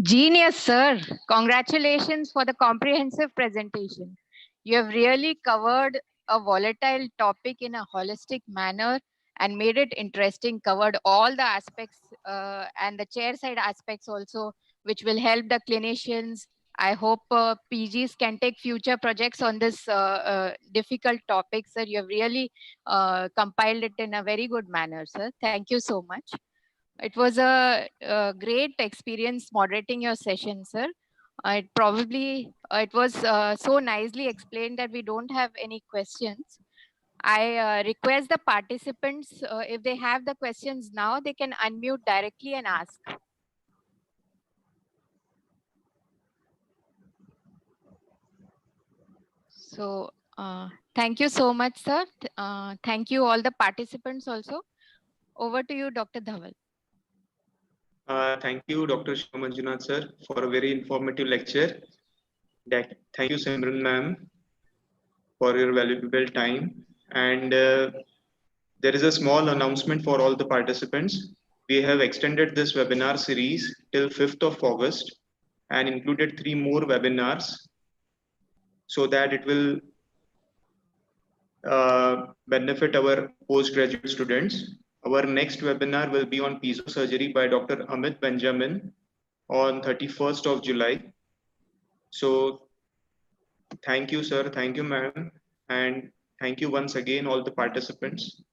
Genius, sir. Congratulations for the comprehensive presentation. You have really covered a volatile topic in a holistic manner and made it interesting, covered all the aspects and the chair side aspects also, which will help the clinicians. I hope PGs can take future projects on this difficult topic, sir. You have really compiled it in a very good manner, sir. Thank you so much. It was a great experience moderating your session, sir. It was so nicely explained that we don't have any questions. I request the participants, if they have the questions now, they can unmute directly and ask. So thank you so much, sir. Thank you all the participants also. Over to you, Dr. Dhaval. Thank you, Dr. Shiva Manjunath sir, for a very informative lecture. Thank you, Simran ma'am, for your valuable time. And there is a small announcement for all the participants. We have extended this webinar series till 5th of August and included 3 more webinars so that it will benefit our postgraduate students. Our next webinar will be on piezo surgery by Dr. Amit Benjamin on 31st of July. So thank you, sir. Thank you, ma'am. And thank you once again, all the participants.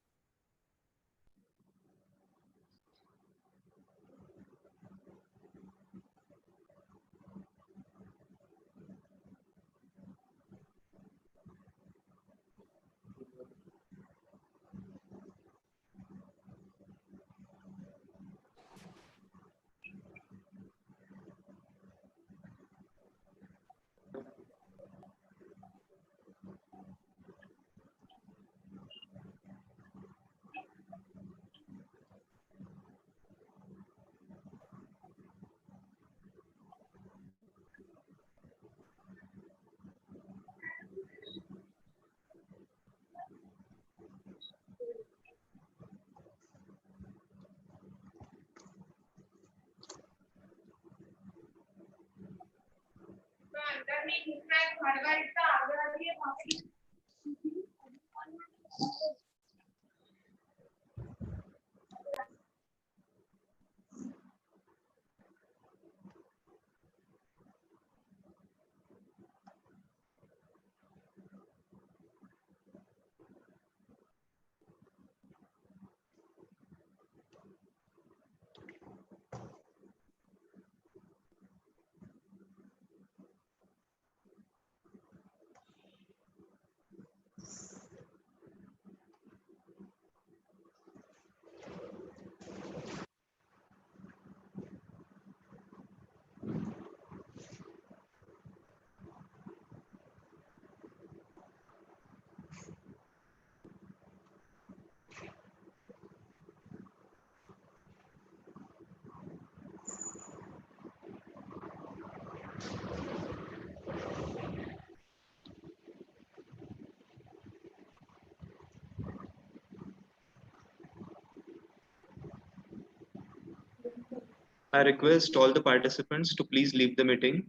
I request all the participants to please leave the meeting.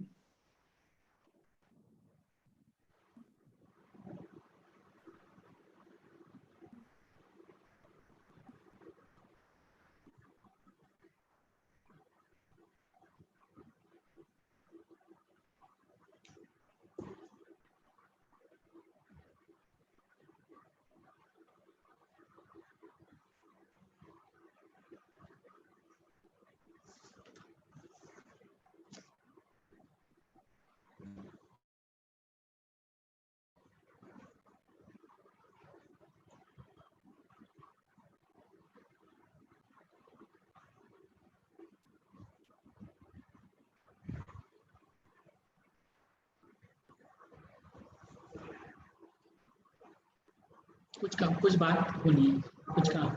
कुछ बात होनी है कुछ काम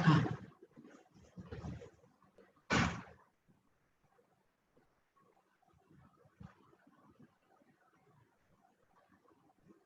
हाँ